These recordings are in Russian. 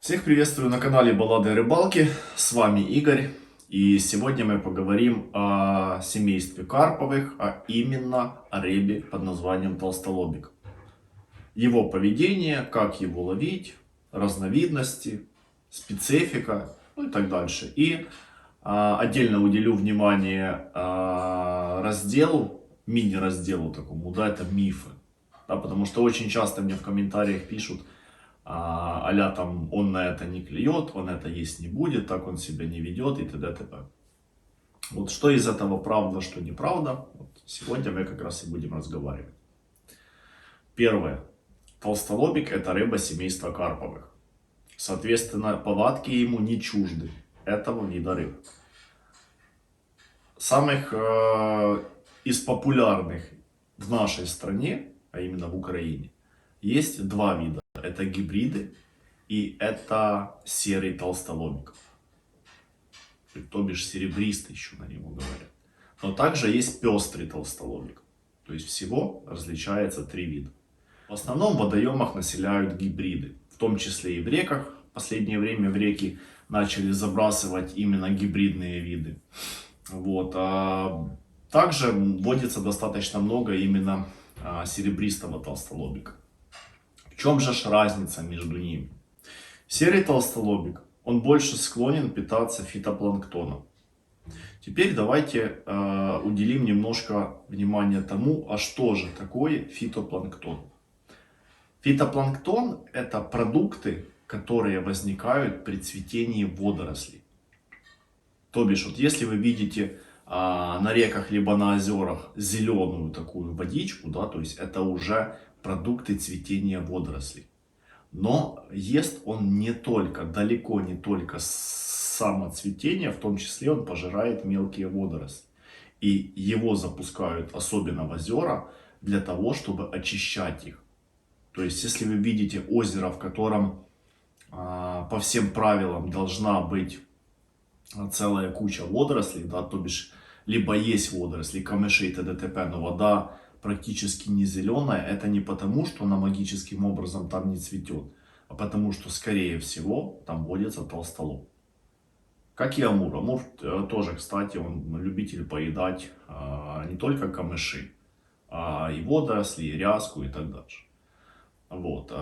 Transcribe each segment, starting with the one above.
Всех приветствую на канале Баллады и Рыбалки, с вами Игорь, и сегодня мы поговорим о семействе карповых, а именно о рыбе под названием толстолобик. Его поведение, как его ловить, разновидности, специфика, ну и так дальше. И отдельно уделю внимание разделу, мини-разделу такому, да, это мифы. Да, потому что очень часто мне в комментариях пишут, а-ля там он на это не клюет, он это есть не будет, так он себя не ведет и т.д. т.п. Вот что из этого правда, что неправда, вот сегодня мы как раз и будем разговаривать. Первое. Толстолобик — это рыба семейства карповых. Соответственно, повадки ему не чужды этого вида рыб. Самых из популярных в нашей стране, а именно в Украине, есть два вида. Это гибриды и это серый толстолобик. То бишь серебристый еще на него говорят. Но также есть пестрый толстолобик. То есть всего различается три вида. В основном в водоемах населяют гибриды. В том числе и в реках. В последнее время в реки начали забрасывать именно гибридные виды. Вот. Также водится достаточно много именно серебристого толстолобика. В чем же разница между ними? Серый толстолобик, он больше склонен питаться фитопланктоном. Теперь давайте уделим немножко внимания тому, а что же такое фитопланктон. Фитопланктон — это продукты, которые возникают при цветении водорослей. То бишь, вот если вы видите на реках либо на озерах зеленую такую водичку, да, то есть это уже продукты цветения водорослей. Но ест он не только, далеко не только само цветение, в том числе он пожирает мелкие водоросли. И его запускают особенно в озера для того, чтобы очищать их. То есть, если вы видите озеро, в котором по всем правилам должна быть целая куча водорослей, да, то бишь либо есть водоросли, камыши и т.д. т.п., но вода практически не зеленая, это не потому, что она магическим образом там не цветет, а потому что, скорее всего, там водится толстолоб. Как и амур. Амур тоже, кстати, он любитель поедать не только камыши, а и водоросли, и ряску и так дальше. Вот.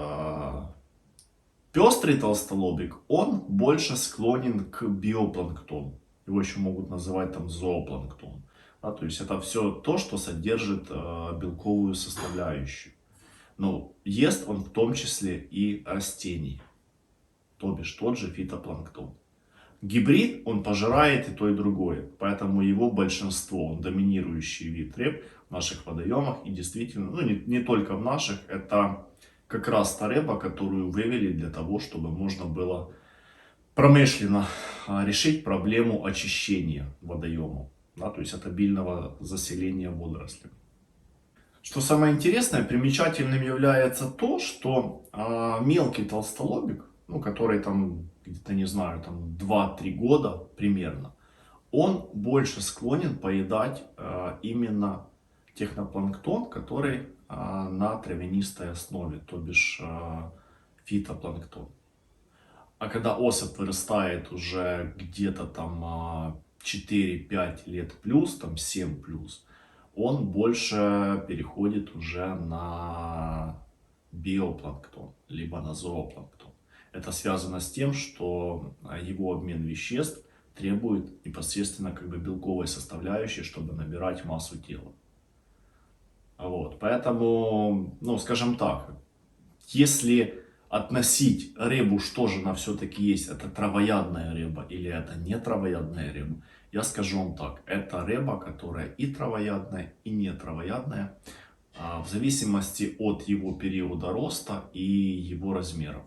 Пестрый толстолобик, он больше склонен к биопланктону. Его еще могут называть там зоопланктон. Да, то есть это все то, что содержит белковую составляющую. Но ест он в том числе и растений. То бишь тот же фитопланктон. Гибрид, он пожирает и то, и другое. Поэтому его большинство, он доминирующий вид рыб в наших водоемах. И действительно, ну не только в наших, это как раз та рыба, которую вывели для того, чтобы можно было промышленно решить проблему очищения водоемов. Да, то есть от обильного заселения водорослями. Что самое интересное, примечательным является то, что мелкий толстолобик, ну, который там где-то, не знаю, там 2-3 года примерно, он больше склонен поедать именно технопланктон, который на травянистой основе, то бишь фитопланктон. А когда особь вырастает уже где-то там 4-5 лет плюс, там 7 плюс, он больше переходит уже на биопланктон, либо на зоопланктон. Это связано с тем, что его обмен веществ требует непосредственно как бы белковой составляющей, чтобы набирать массу тела. Вот, поэтому, ну, скажем так, если относить рыбу, что же она все-таки есть, это травоядная рыба или это не травоядная рыба, я скажу вам так, это рыба, которая и травоядная, и не травоядная, в зависимости от его периода роста и его размеров.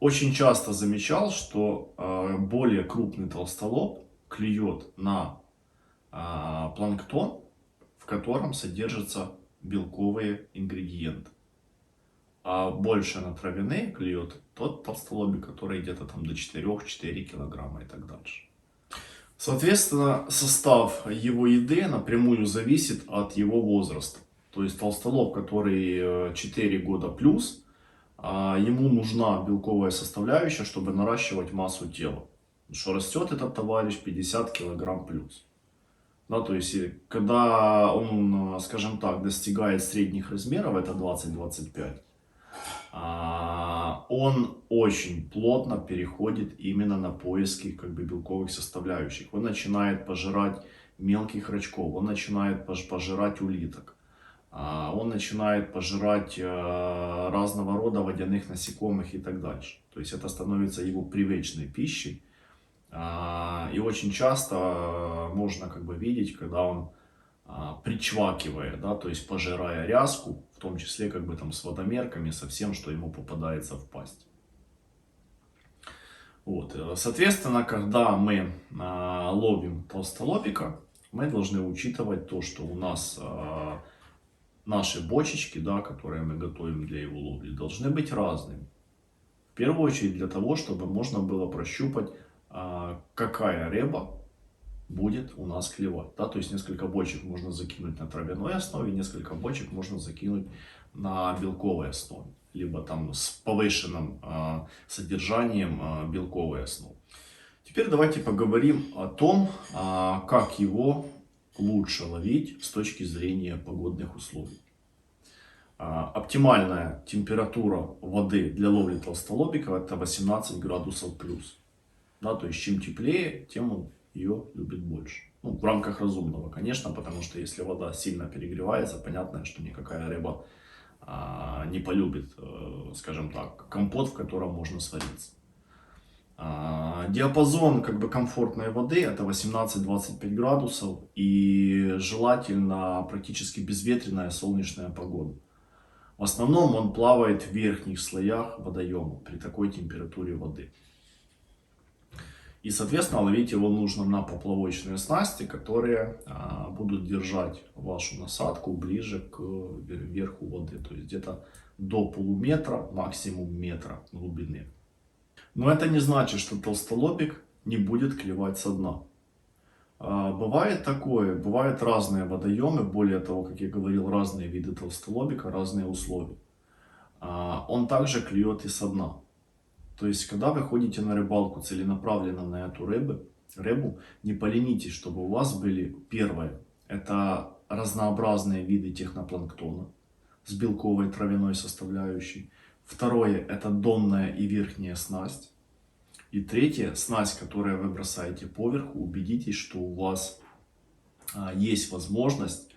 Очень часто замечал, что более крупный толстолоб клюет на планктон, в котором содержатся белковые ингредиенты. А больше на травяные клюет тот толстолобик, который где-то там до 4-4 килограмма и так дальше. Соответственно, состав его еды напрямую зависит от его возраста. То есть толстолоб, который 4 года плюс, ему нужна белковая составляющая, чтобы наращивать массу тела. Потому что растет этот товарищ 50 килограмм плюс. Да, то есть, когда он, скажем так, достигает средних размеров, это 20-25, он очень плотно переходит именно на поиски как бы белковых составляющих. Он начинает пожирать мелких рачков, он начинает пожирать улиток, он начинает пожирать разного рода водяных насекомых и так дальше. То есть это становится его привычной пищей. И очень часто можно как бы видеть, когда он причвакивая, да, то есть пожирая ряску, в том числе как бы там с водомерками, со всем, что ему попадается в пасть. Вот. Соответственно, когда мы ловим толстолобика, мы должны учитывать то, что у нас наши бочечки, да, которые мы готовим для его ловли, должны быть разными. В первую очередь для того, чтобы можно было прощупать, какая рыба будет у нас клевать. Да? То есть несколько бочек можно закинуть на травяной основе, несколько бочек можно закинуть на белковой основе, либо там с повышенным содержанием белковой основы. Теперь давайте поговорим о том, как его лучше ловить с точки зрения погодных условий. Оптимальная температура воды для ловли толстолобика это 18 градусов плюс. Да, то есть чем теплее, тем он ее любит больше. Ну, в рамках разумного, конечно, потому что если вода сильно перегревается, понятно, что никакая рыба не полюбит, скажем так, компот, в котором можно свариться. Диапазон как бы комфортной воды это 18-25 градусов и желательно практически безветренная солнечная погода. В основном он плавает в верхних слоях водоема при такой температуре воды. И, соответственно, ловить его нужно на поплавочные снасти, которые будут держать вашу насадку ближе к верху воды. То есть где-то до полуметра, максимум метра глубины. Но это не значит, что толстолобик не будет клевать со дна. Бывает такое, бывают разные водоемы, более того, как я говорил, разные виды толстолобика, разные условия. Он также клюет и со дна. То есть, когда вы ходите на рыбалку целенаправленно на эту рыбу, не поленитесь, чтобы у вас были, первое, это разнообразные виды технопланктона с белковой травяной составляющей. Второе, это донная и верхняя снасть. И третье, снасть, которую вы бросаете поверху, убедитесь, что у вас есть возможность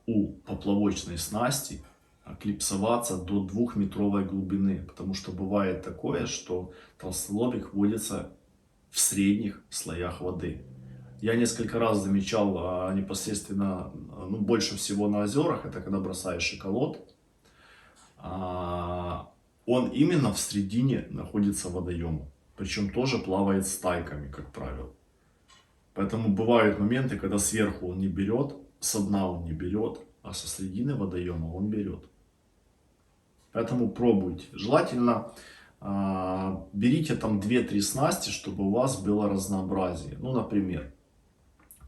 у поплавочной снасти клипсоваться до 2-метровой глубины, потому что бывает такое, что толстолобик водится в средних слоях воды. Я несколько раз замечал непосредственно, ну, больше всего на озерах, это когда бросаешь эколот, он именно в середине находится водоема, причем тоже плавает стайками, как правило. Поэтому бывают моменты, когда сверху он не берет, со дна он не берет, а со середины водоема он берет. Поэтому пробуйте. Желательно берите там 2-3 снасти, чтобы у вас было разнообразие. Ну, например,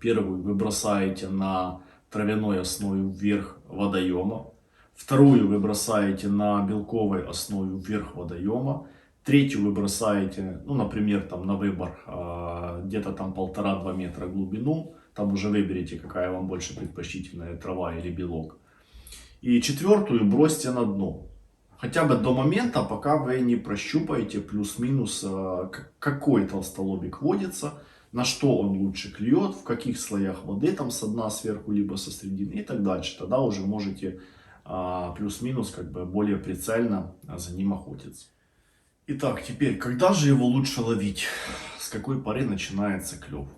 первую вы бросаете на травяной основе вверх водоема. Вторую вы бросаете на белковой основе вверх водоема. Третью вы бросаете, ну, например, там на выбор где-то там 1,5-2 метра глубину. Там уже выберите, какая вам больше предпочтительная, трава или белок. И четвертую бросьте на дно. Хотя бы до момента, пока вы не прощупаете плюс-минус, какой толстолобик водится, на что он лучше клюет, в каких слоях воды, там со дна, сверху, либо со средины и так дальше. Тогда уже можете плюс-минус как бы более прицельно за ним охотиться. Итак, теперь, когда же его лучше ловить? С какой поры начинается клев?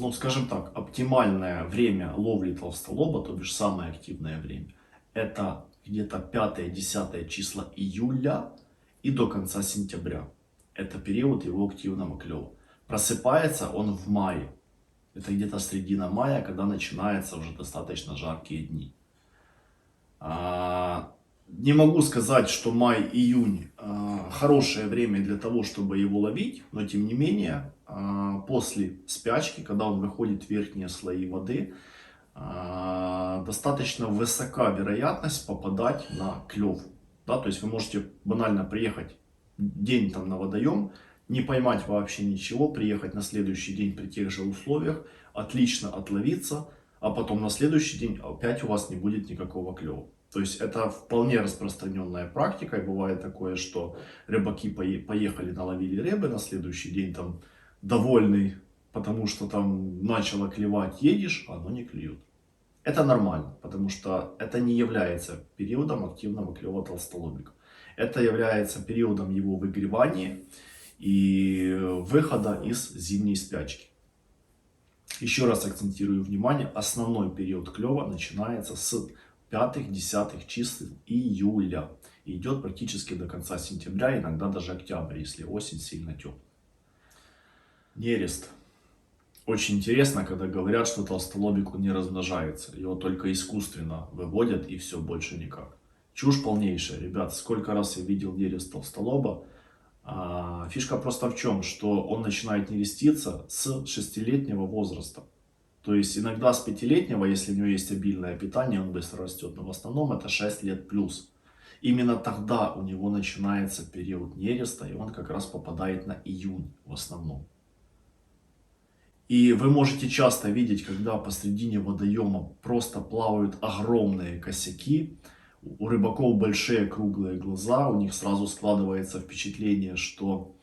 Ну, скажем так, оптимальное время ловли толстолоба, то бишь самое активное время, это где-то 5-10 числа июля и до конца сентября. Это период его активного клёва. Просыпается он в мае. Это где-то середина мая, когда начинаются уже достаточно жаркие дни. Не могу сказать, что май-июнь хорошее время для того, чтобы его ловить, но тем не менее, после спячки, когда он выходит в верхние слои воды, достаточно высока вероятность попадать на клев. Да, то есть вы можете банально приехать день там на водоем, не поймать вообще ничего, приехать на следующий день при тех же условиях, отлично отловиться, а потом на следующий день опять у вас не будет никакого клёва. То есть это вполне распространенная практика, и бывает такое, что рыбаки поехали, наловили рыбы, на следующий день там довольный, потому что там начало клевать, едешь, а оно не клюет. Это нормально, потому что это не является периодом активного клёва толстолобика. Это является периодом его выгревания и выхода из зимней спячки. Еще раз акцентирую внимание, основной период клёва начинается с 5-10 чисел июля. И идет практически до конца сентября, иногда даже октября, если осень сильно теплая. Нерест. Очень интересно, когда говорят, что толстолобик он не размножается. Его только искусственно выводят и все, больше никак. Чушь полнейшая, ребят. Сколько раз я видел нерест толстолоба. Фишка просто в чем, что он начинает нереститься с 6-летнего возраста. То есть иногда с 5-летнего, если у него есть обильное питание, он быстро растет. Но в основном это 6 лет плюс. Именно тогда у него начинается период нереста, и он как раз попадает на июнь в основном. И вы можете часто видеть, когда посредине водоема просто плавают огромные косяки, у рыбаков большие круглые глаза, у них сразу складывается впечатление, что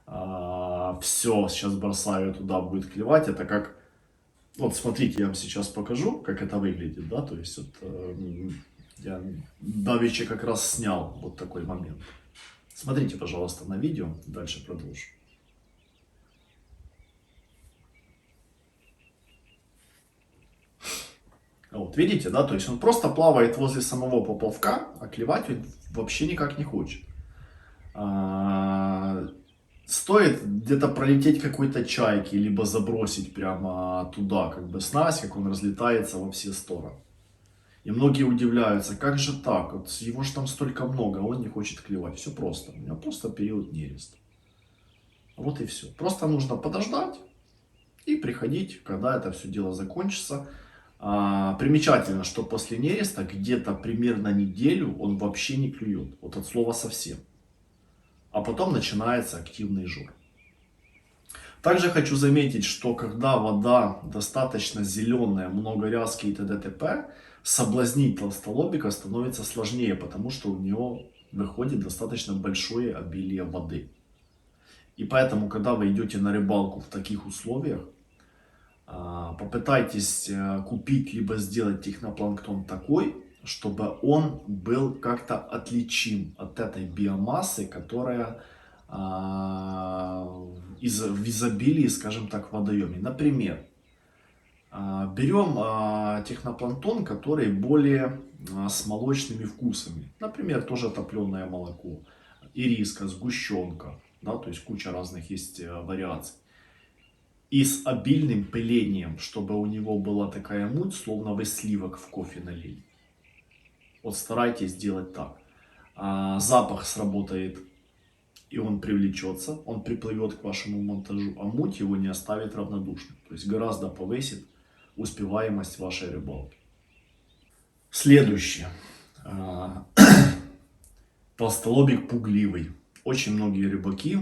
все, сейчас бросаю туда, будет клевать. Это как, вот смотрите, я вам сейчас покажу, как это выглядит, да, то есть вот, я давеча как раз снял вот такой момент. Смотрите, пожалуйста, на видео, дальше продолжу. Вот видите, да, то есть он просто плавает возле самого поплавка, а клевать он вообще никак не хочет. Стоит где-то пролететь какой-то чайки, либо забросить прямо туда, как бы снасть, как он разлетается во все стороны. И многие удивляются, как же так, вот его же там столько много, а он не хочет клевать. Все просто, у него просто период нереста. Вот и все. Просто нужно подождать и приходить, когда это все дело закончится. Примечательно, что после нереста где-то примерно неделю он вообще не клюет. Вот от слова совсем. А потом начинается активный жор. Также хочу заметить, что когда вода достаточно зеленая, много ряски и т.д. т.п., соблазнить толстолобика становится сложнее, потому что у него выходит достаточно большое обилие воды. И поэтому, когда вы идете на рыбалку в таких условиях, попытайтесь купить либо сделать технопланктон такой, чтобы он был как-то отличим от этой биомассы, которая в изобилии, скажем так, в водоеме. Например, берем технопланктон, который более с молочными вкусами. Например, тоже топленое молоко, ириска, сгущенка, да, то есть куча разных есть вариаций. И с обильным пылением, чтобы у него была такая муть, словно вы сливок в кофе налили. Вот старайтесь делать так. Запах сработает, и он привлечется, он приплывет к вашему монтажу, а муть его не оставит равнодушным. То есть гораздо повысит успеваемость вашей рыбалки. Следующее. Толстолобик пугливый. Очень многие рыбаки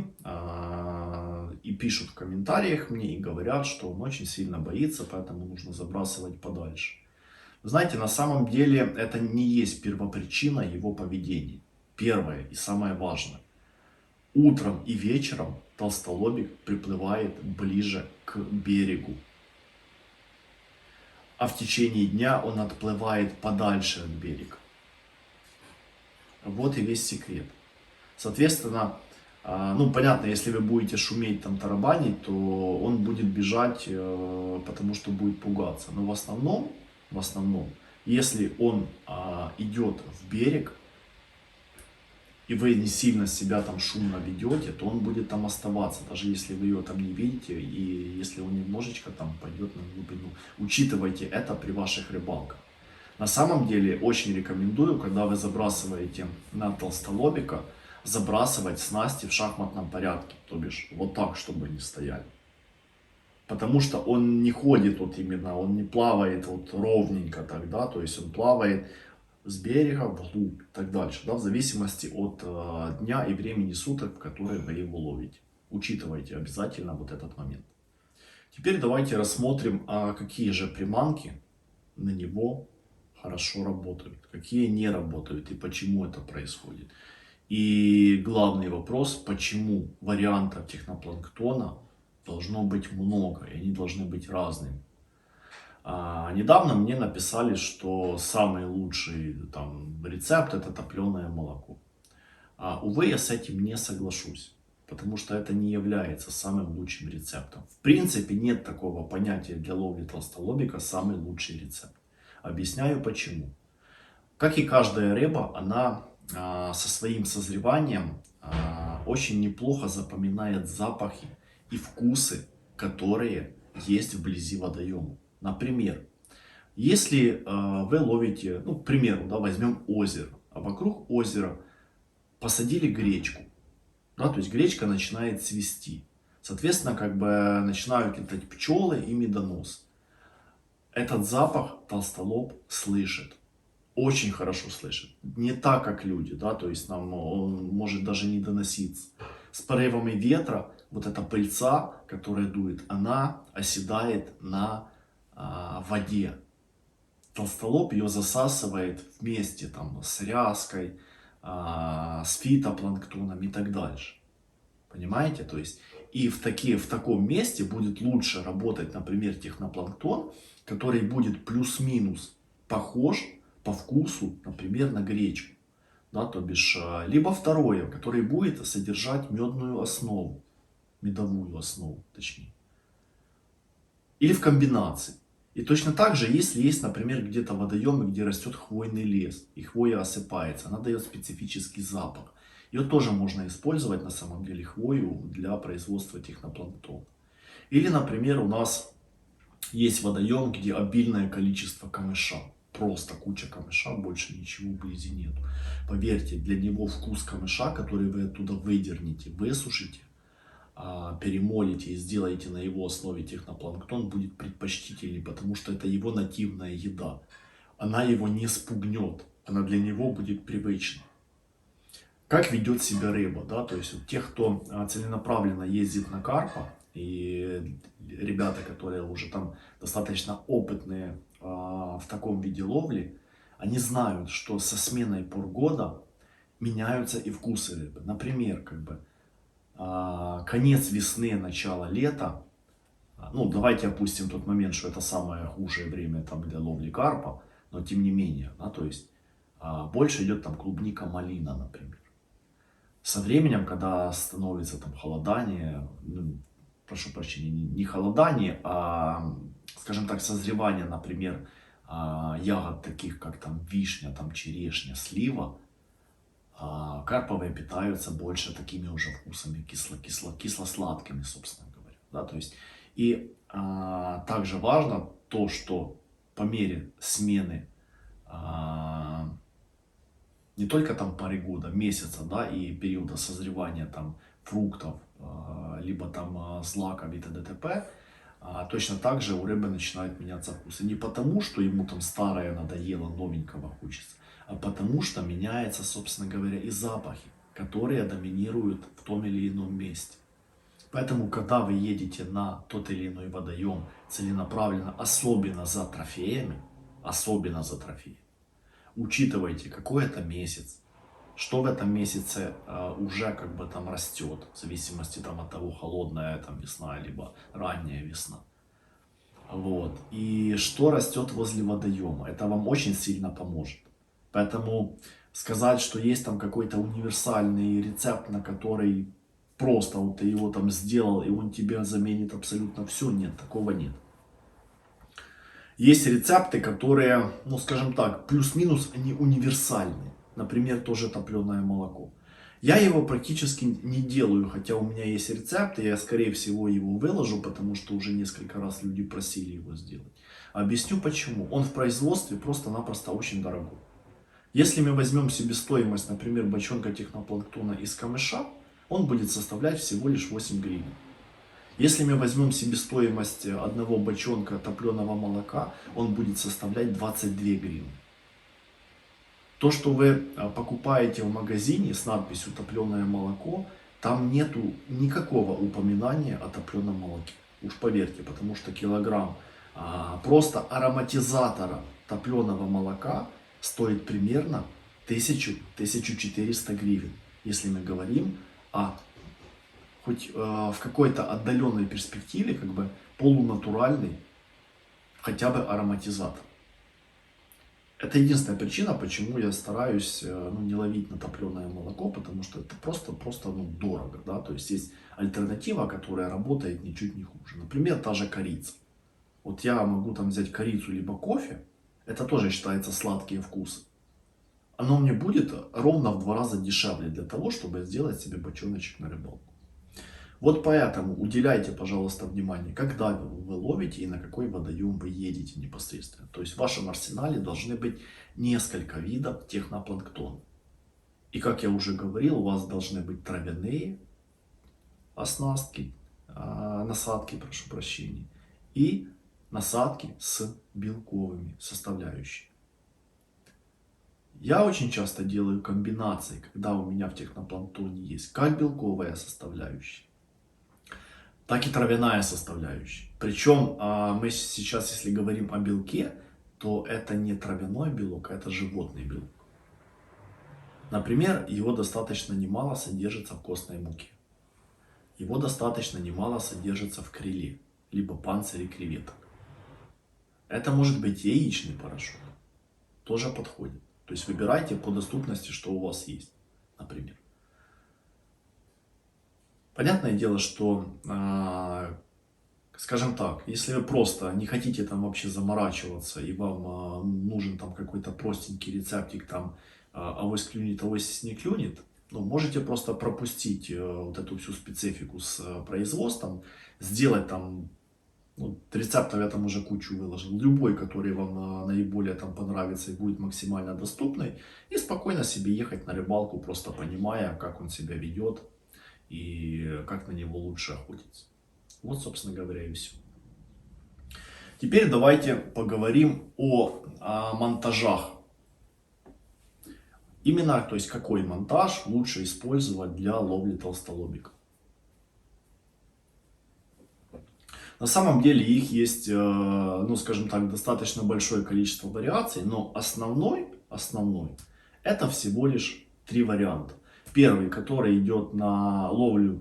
и пишут в комментариях мне и говорят, что он очень сильно боится, поэтому нужно забрасывать подальше. Вы знаете, на самом деле это не есть первопричина его поведения. Первое и самое важное. Утром и вечером толстолобик приплывает ближе к берегу. А в течение дня он отплывает подальше от берега. Вот и весь секрет. Соответственно, ну, понятно, если вы будете шуметь, там, тарабанить, то он будет бежать, потому что будет пугаться. Но в основном, если он идет в берег, и вы не сильно себя там шумно ведете, то он будет там оставаться, даже если вы ее там не видите, и если он немножечко там пойдет на глубину. Учитывайте это при ваших рыбалках. На самом деле, очень рекомендую, когда вы забрасываете на толстолобика, забрасывать снасти в шахматном порядке, то бишь вот так, чтобы они стояли. Потому что он не ходит вот именно, он не плавает вот ровненько так, да, то есть он плавает с берега вглубь и так дальше, да, в зависимости от дня и времени суток, в которые вы его ловите. Учитывайте обязательно вот этот момент. Теперь давайте рассмотрим, какие же приманки на него хорошо работают, какие не работают и почему это происходит. И главный вопрос, почему вариантов технопланктона должно быть много, и они должны быть разными. Недавно мне написали, что самый лучший там рецепт это топленое молоко. Увы, я с этим не соглашусь, потому что это не является самым лучшим рецептом. В принципе, нет такого понятия для ловли толстолобика самый лучший рецепт. Объясняю почему. Как и каждая рыба, она со своим созреванием очень неплохо запоминает запахи и вкусы, которые есть вблизи водоема. Например, если вы ловите, ну, к примеру, да, возьмем озеро, а вокруг озера посадили гречку, да, то есть гречка начинает цвести. Соответственно, как бы начинают летать пчелы и медоносы. Этот запах толстолоб слышит. Очень хорошо слышит. Не так, как люди, да, то есть нам он может даже не доноситься. С порывами ветра вот эта пыльца, которая дует, она оседает на воде. Толстолоб ее засасывает вместе там, с ряской, с фитопланктоном и так дальше. Понимаете? То есть и в таком месте будет лучше работать, например, технопланктон, который будет плюс-минус похож по вкусу, например, на гречку. Да, то бишь, либо второе, который будет содержать медную основу, медовую основу, точнее. Или в комбинации. И точно так же, если есть, например, где-то водоемы, где растет хвойный лес, и хвоя осыпается, она дает специфический запах. Ее тоже можно использовать, на самом деле, хвою для производства технопланктона. Или, например, у нас есть водоем, где обильное количество камыша. Просто куча камыша, больше ничего вблизи нет. Поверьте, для него вкус камыша, который вы оттуда выдернете, высушите, перемолите и сделаете на его основе технопланктон, будет предпочтительней, потому что это его нативная еда. Она его не спугнет, она для него будет привычна. Как ведет себя рыба, да, то есть вот тех, кто целенаправленно ездит на карпа, и ребята, которые уже там достаточно опытные в таком виде ловли, они знают, что со сменой пор года меняются и вкусы рыбы. Например, как бы конец весны, начало лета, ну давайте опустим тот момент, что это самое худшее время там для ловли карпа, но тем не менее, да, то есть больше идет там клубника, малина, например. Со временем, когда становится там холодание, ну, прошу прощения, не холодание, а, скажем так, созревание, например, ягод таких, как там вишня, там черешня, слива, карповые питаются больше такими уже вкусами, кисло-сладкими, собственно говоря. Да? То есть, и также важно то, что по мере смены не только там поры года, месяца, да, и периода созревания там фруктов, либо там злаков и т.д. т.п., точно так же у рыбы начинают меняться вкусы. Не потому, что ему там старое надоело, новенького хочется, а потому что меняются, собственно говоря, и запахи, которые доминируют в том или ином месте. Поэтому, когда вы едете на тот или иной водоем целенаправленно, особенно за трофеями, учитывайте, какой это месяц, что в этом месяце уже как бы там растет, в зависимости там от того, холодная там весна, либо ранняя весна. Вот. И что растет возле водоема. Это вам очень сильно поможет. Поэтому сказать, что есть там какой-то универсальный рецепт, на который просто вот ты его там сделал, и он тебе заменит абсолютно все, нет, такого нет. Есть рецепты, которые, ну скажем так, плюс-минус, они универсальны. Например, тоже топленое молоко. Я его практически не делаю, хотя у меня есть рецепт, и я скорее всего его выложу, потому что уже несколько раз люди просили его сделать. Объясню почему. Он в производстве просто-напросто очень дорогой. Если мы возьмем себестоимость, например, бочонка технопланктона из камыша, он будет составлять всего лишь 8 гривен. Если мы возьмем себестоимость одного бочонка топленого молока, он будет составлять 22 гривны. То, что вы покупаете в магазине с надписью «топленое молоко», там нету никакого упоминания о топленом молоке. Уж поверьте, потому что килограмм просто ароматизатора топленого молока стоит примерно 1000-1400 гривен. Если мы говорим о хоть в какой-то отдаленной перспективе, как бы полунатуральный хотя бы ароматизатор. Это единственная причина, почему я стараюсь не ловить на топленое молоко, потому что это просто дорого. Да? То есть есть альтернатива, которая работает ничуть не хуже. Например, та же корица. Вот я могу там взять корицу либо кофе, это тоже считается сладкие вкусы. Оно мне будет ровно в 2 раза дешевле для того, чтобы сделать себе бочоночек на рыбалку. Вот поэтому уделяйте, пожалуйста, внимание, когда вы ловите и на какой водоем вы едете непосредственно. То есть в вашем арсенале должны быть несколько видов технопланктона. И как я уже говорил, у вас должны быть травяные оснастки, насадки, прошу прощения, и насадки с белковыми составляющими. Я очень часто делаю комбинации, когда у меня в технопланктоне есть как белковая составляющая, так и травяная составляющая. Причем мы сейчас, если говорим о белке, то это не травяной белок, а это животный белок. Например, его достаточно немало содержится в костной муке. Его достаточно немало содержится в криле, либо панцире креветок. Это может быть яичный порошок. Тоже подходит. То есть выбирайте по доступности, что у вас есть, например. Понятное дело, что, скажем так, если вы просто не хотите там вообще заморачиваться и вам нужен там какой-то простенький рецептик, там авось клюнет, авось не клюнет, ну, можете просто пропустить вот эту всю специфику с производством, сделать там, вот, рецептов я там уже кучу выложил, любой, который вам наиболее там понравится и будет максимально доступный, и спокойно себе ехать на рыбалку, просто понимая, как он себя ведет и как на него лучше охотиться. Вот, собственно говоря, и все. Теперь давайте поговорим о монтажах. Именно, то есть какой монтаж лучше использовать для ловли толстолобика. На самом деле их есть, ну скажем так, достаточно большое количество вариаций, но основной это всего лишь 3 варианта. Первый, который идет на ловлю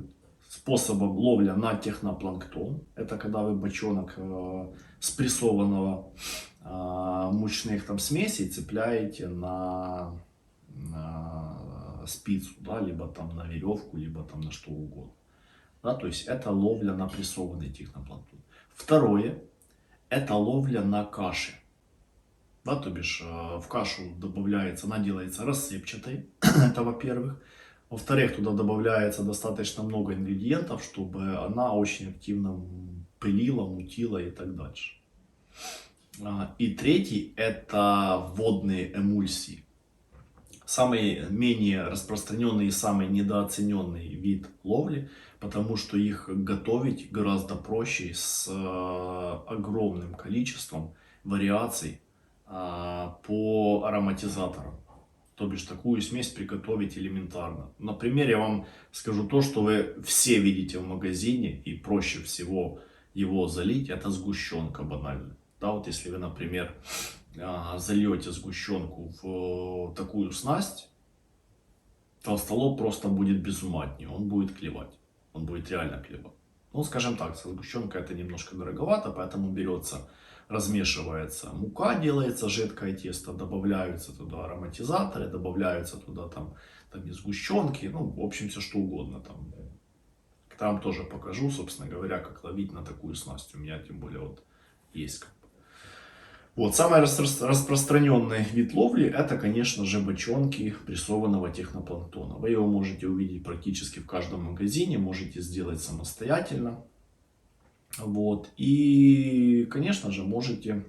способом ловля на технопланктон. Это когда вы бочонок спрессованного мучных там смесей цепляете на спицу, да, либо там на веревку, либо там на что угодно. Да, то есть это ловля на прессованный технопланктон. Второе, это ловля на каше. Да, то бишь в кашу добавляется, она делается рассыпчатой, это во-первых. Во-вторых, туда добавляется достаточно много ингредиентов, чтобы она очень активно пылила, мутила и так дальше. И третий, это водные эмульсии. Самый менее распространенный и самый недооцененный вид ловли, потому что их готовить гораздо проще с огромным количеством вариаций по ароматизаторам. То бишь такую смесь приготовить элементарно. Например, я вам скажу то, что вы все видите в магазине и проще всего его залить, это сгущенка банально. Да, вот если вы, например, зальете сгущенку в такую снасть, толстолоб просто будет без ума от нее, он будет клевать, он будет реально клевать. Ну, скажем так, со сгущенкой это немножко дороговато, поэтому берется, размешивается мука, делается жидкое тесто, добавляются туда ароматизаторы, добавляются туда там и сгущенки, ну, в общем, все что угодно там. Там тоже покажу, собственно говоря, как ловить на такую снасть. У меня тем более вот есть. Вот, самый распространенный вид ловли это, конечно же, бочонки прессованного технопланктона. Вы его можете увидеть практически в каждом магазине, можете сделать самостоятельно. Вот, и, конечно же, можете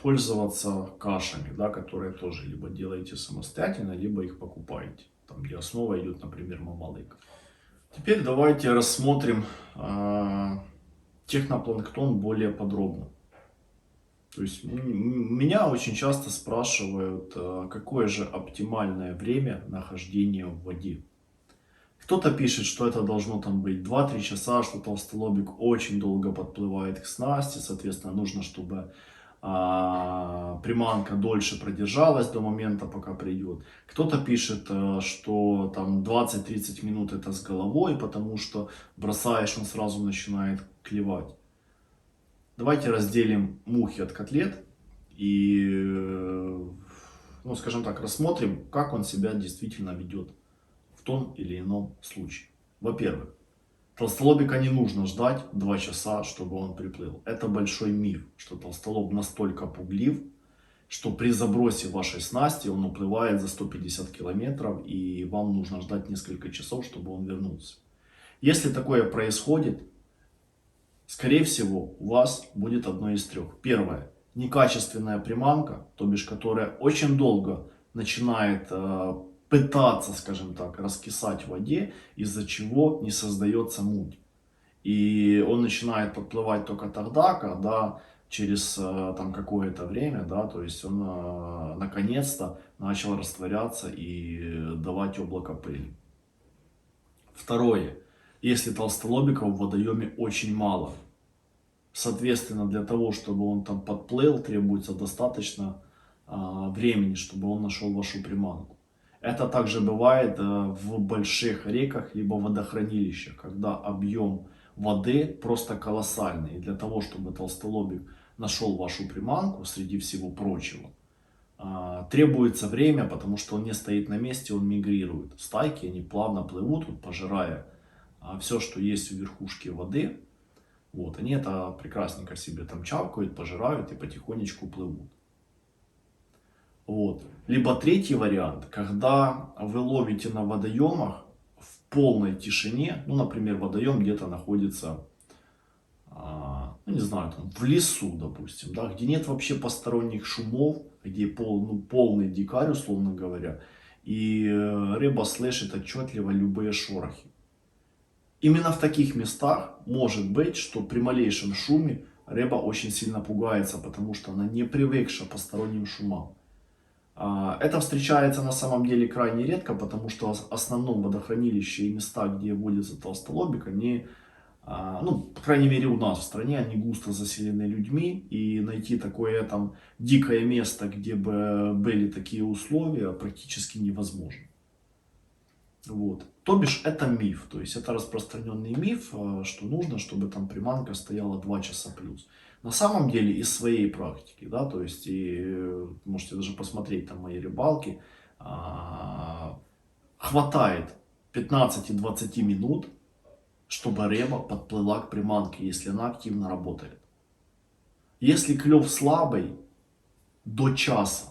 пользоваться кашами, да, которые тоже либо делаете самостоятельно, либо их покупаете. Там, где основа идет, например, мамалык. Теперь давайте рассмотрим технопланктон более подробно. То есть меня очень часто спрашивают, какое же оптимальное время нахождения в воде. Кто-то пишет, что это должно там быть 2-3 часа, что толстолобик очень долго подплывает к снасти, соответственно, нужно, чтобы приманка дольше продержалась до момента, пока придет. Кто-то пишет, что там 20-30 минут это с головой, потому что бросаешь, он сразу начинает клевать. Давайте разделим мухи от котлет и, ну, скажем так, рассмотрим, как он себя действительно ведет в том или ином случае. Во-первых, толстолобика не нужно ждать 2 часа, чтобы он приплыл. Это большой миф, что толстолоб настолько пуглив, что при забросе вашей снасти он уплывает за 150 километров, и вам нужно ждать несколько часов, чтобы он вернулся. Если такое происходит, скорее всего, у вас будет одно из трех. Первое. Некачественная приманка, то бишь, которая очень долго начинает пытаться, скажем так, раскисать в воде, из-за чего не создается муть. И он начинает подплывать только тогда, когда через там какое-то время, да, то есть он наконец-то начал растворяться и давать облако пыли. Второе. Если толстолобиков в водоеме очень мало, соответственно, для того, чтобы он там подплыл, требуется достаточно времени, чтобы он нашел вашу приманку. Это также бывает в больших реках либо водохранилищах, когда объем воды просто колоссальный. И для того, чтобы толстолобик нашел вашу приманку среди всего прочего, требуется время, потому что он не стоит на месте, он мигрирует. Стайки, они плавно плывут, вот, пожирая все, что есть у верхушки воды. Вот, они это прекрасненько себе там чавкают, пожирают и потихонечку плывут. Вот. Либо третий вариант, когда вы ловите на водоемах в полной тишине, ну, например, водоем где-то находится, ну, не знаю, там, в лесу, допустим, да, где нет вообще посторонних шумов, где полный дикарь, условно говоря, и рыба слышит отчетливо любые шорохи. Именно в таких местах может быть, что при малейшем шуме рыба очень сильно пугается, потому что она не привыкша к посторонним шумам. Это встречается на самом деле крайне редко, потому что в основном водохранилища и места, где водится толстолобик, они, ну, по крайней мере у нас в стране, они густо заселены людьми, и найти такое там дикое место, где бы были такие условия, практически невозможно. Вот. То бишь это миф, то есть это распространенный миф, что нужно, чтобы там приманка стояла 2 часа плюс. На самом деле из своей практики, да, то есть и можете даже посмотреть там мои рыбалки, хватает 15-20 минут, чтобы рыба подплыла к приманке, если она активно работает. Если клев слабый, до часа.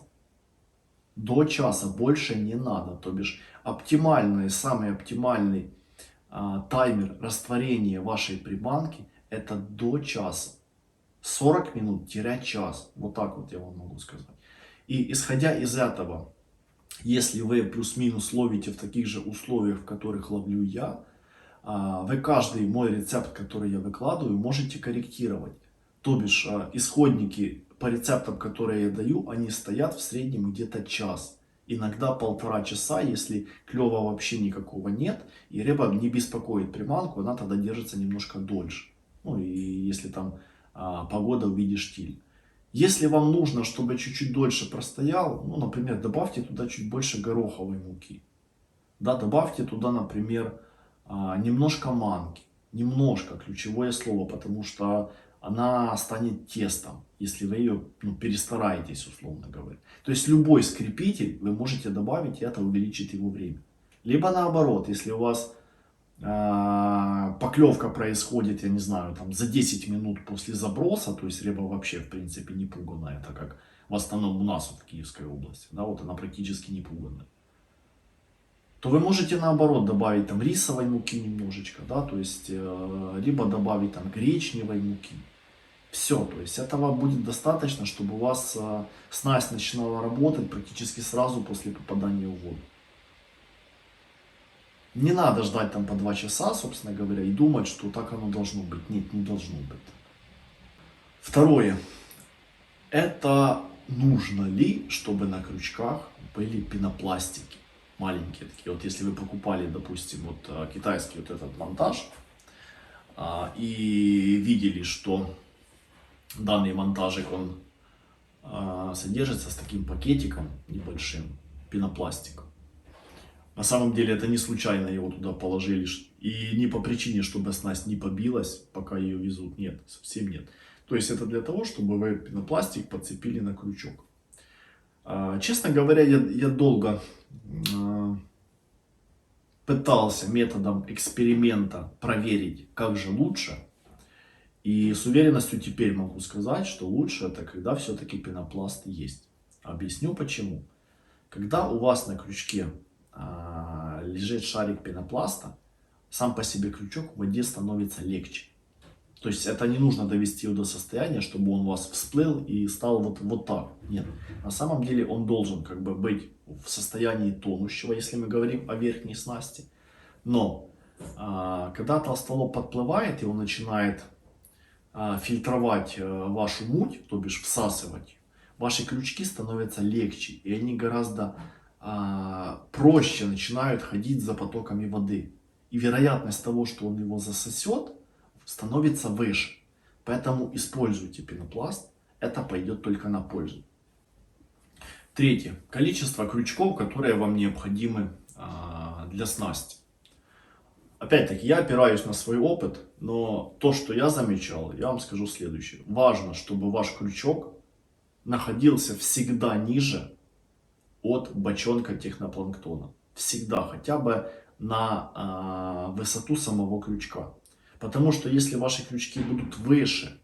До часа больше не надо. То бишь оптимальный, самый оптимальный таймер растворения вашей приманки это до часа. 40 минут-час. Вот так вот я вам могу сказать. И исходя из этого, если вы плюс-минус ловите в таких же условиях, в которых ловлю я, вы каждый мой рецепт, который я выкладываю, можете корректировать. То бишь исходники по рецептам, которые я даю, они стоят в среднем где-то час. Иногда 1,5 часа, если клёва вообще никакого нет, и рыба не беспокоит приманку, она тогда держится немножко дольше. Ну и если там погода в виде штиль. Если вам нужно, чтобы чуть-чуть дольше простоял, ну, например, добавьте туда чуть больше гороховой муки. Да, добавьте туда, например, немножко манки. Немножко, ключевое слово, потому что она станет тестом, если вы ее перестараетесь, условно говоря. То есть любой скрепитель вы можете добавить, и это увеличит его время. Либо наоборот, если у вас поклевка происходит, я не знаю, там за 10 минут после заброса, то есть рыба вообще в принципе не пуганная, это как в основном у нас вот в Киевской области, да, вот она практически не пуганная, то вы можете наоборот добавить там рисовой муки немножечко, да, то есть либо добавить там гречневой муки. Все, то есть этого будет достаточно, чтобы у вас снасть начинала работать практически сразу после попадания в воду. Не надо ждать там по 2 часа, собственно говоря, и думать, что так оно должно быть. Нет, не должно быть. Второе. Это нужно ли, чтобы на крючках были пенопластики маленькие такие? Вот если вы покупали, допустим, вот китайский вот этот монтаж и видели, что данный монтажик, он содержится с таким пакетиком небольшим, пенопластиком. На самом деле это не случайно его туда положили, и не по причине, чтобы снасть не побилась, пока ее везут, нет, совсем нет. То есть это для того, чтобы вы пенопластик подцепили на крючок. Честно говоря, я долго пытался методом эксперимента проверить, как же лучше. И с уверенностью теперь могу сказать, что лучше это когда все-таки пенопласт есть. Объясню почему. Когда у вас на крючке лежит шарик пенопласта, сам по себе крючок в воде становится легче. То есть это не нужно довести его до состояния, чтобы он у вас всплыл и стал вот так. Нет. На самом деле он должен как бы быть в состоянии тонущего, если мы говорим о верхней снасти. Но когда толстолоб подплывает и он начинает фильтровать вашу муть, то бишь всасывать, ваши крючки становятся легче, и они гораздо проще начинают ходить за потоками воды. И вероятность того, что он его засосет, становится выше. Поэтому используйте пенопласт, это пойдет только на пользу. Третье. Количество крючков, которые вам необходимы для снасти. Опять-таки, я опираюсь на свой опыт, но то, что я замечал, я вам скажу следующее. Важно, чтобы ваш крючок находился всегда ниже от бочонка технопланктона. Всегда, хотя бы на высоту самого крючка. Потому что если ваши крючки будут выше,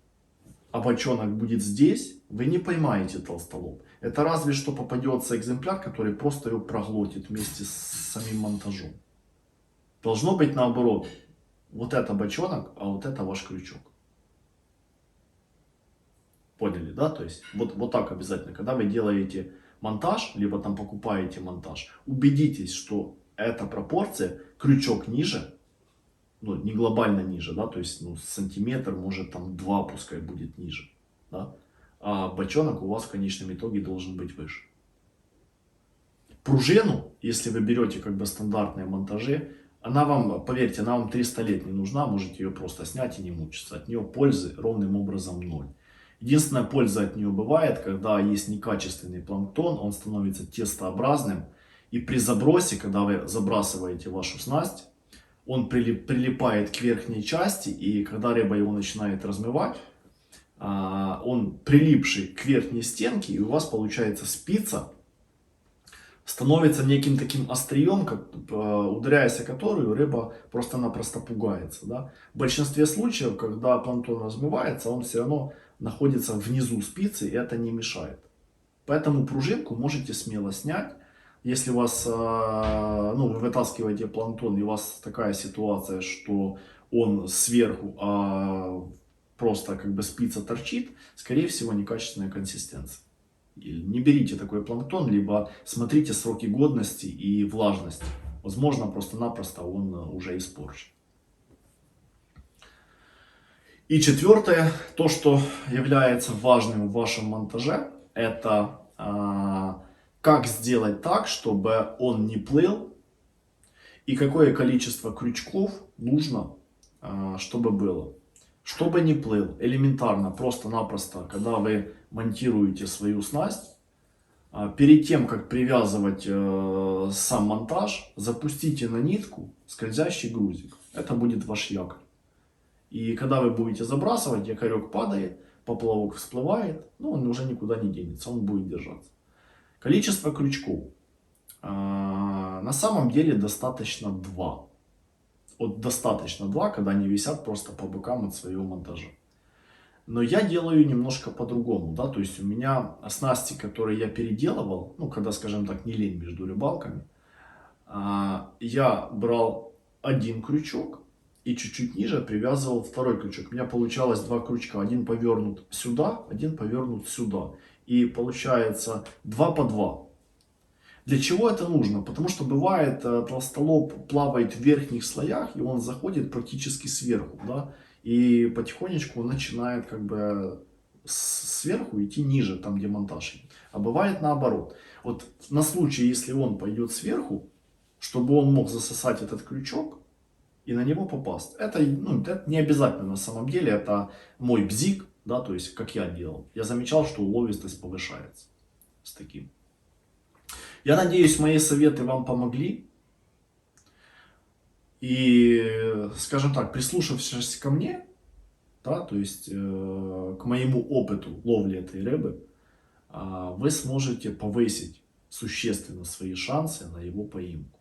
а бочонок будет здесь, вы не поймаете толстолоб. Это разве что попадется экземпляр, который просто его проглотит вместе с самим монтажом. Должно быть наоборот. Вот это бочонок, а вот это ваш крючок. Поняли, да? То есть вот так обязательно. Когда вы делаете монтаж, либо там покупаете монтаж, убедитесь, что эта пропорция, крючок ниже, ну не глобально ниже, да, то есть ну, сантиметр, может там 2 пускай будет ниже, да? А бочонок у вас в конечном итоге должен быть выше. Пружину, если вы берете как бы стандартные монтажи, она вам, поверьте, она вам 300 лет не нужна, можете ее просто снять и не мучиться. От нее пользы ровным образом ноль. Единственная польза от нее бывает, когда есть некачественный планктон, он становится тестообразным. И при забросе, когда вы забрасываете вашу снасть, он прилипает к верхней части, и когда рыба его начинает размывать, он прилипший к верхней стенке, и у вас получается спица, становится неким таким острием, ударяясь о которую рыба просто-напросто пугается. Да? В большинстве случаев, когда планктон размывается, он все равно находится внизу спицы, и это не мешает. Поэтому пружинку можете смело снять. Если у вас, ну, вы вытаскиваете планктон, и у вас такая ситуация, что он сверху, просто как бы спица торчит, скорее всего, некачественная консистенция. Не берите такой планктон, либо смотрите сроки годности и влажности. Возможно, просто-напросто он уже испорчен. И четвертое, то, что является важным в вашем монтаже, это как сделать так, чтобы он не плыл, и какое количество крючков нужно, чтобы было. Чтобы не плыл, элементарно, просто-напросто, когда вы монтируете свою снасть, перед тем, как привязывать сам монтаж, запустите на нитку скользящий грузик. Это будет ваш якорь. И когда вы будете забрасывать, якорек падает, поплавок всплывает, но он уже никуда не денется, он будет держаться. Количество крючков. На самом деле достаточно 2. Вот достаточно 2, когда они висят просто по бокам от своего монтажа. Но я делаю немножко по-другому, да, то есть у меня снасти, которые я переделывал, ну, когда, скажем так, не лень между рыбалками, я брал один крючок и чуть-чуть ниже привязывал второй крючок. У меня получалось 2 крючка, один повернут сюда, один повернут сюда. И получается 2 по 2. Для чего это нужно? Потому что бывает, толстолоб плавает в верхних слоях, и он заходит практически сверху, да, и потихонечку он начинает как бы сверху идти ниже, там где монтаж идет. А бывает наоборот. Вот на случай, если он пойдет сверху, чтобы он мог засосать этот крючок и на него попасть. Это, ну, это не обязательно на самом деле, это мой бзик, да, то есть как я делал. Я замечал, что уловистость повышается с таким. Я надеюсь, мои советы вам помогли. И, скажем так, прислушавшись ко мне, да, то есть к моему опыту ловли этой рыбы, вы сможете повысить существенно свои шансы на его поимку.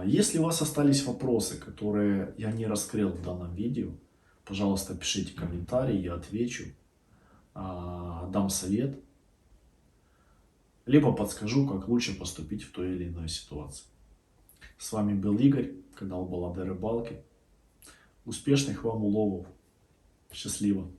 Если у вас остались вопросы, которые я не раскрыл в данном видео, пожалуйста, пишите комментарии, я отвечу, дам совет, либо подскажу, как лучше поступить в той или иной ситуации. С вами был Игорь, канал Балады Рыбалки. Успешных вам уловов. Счастливо.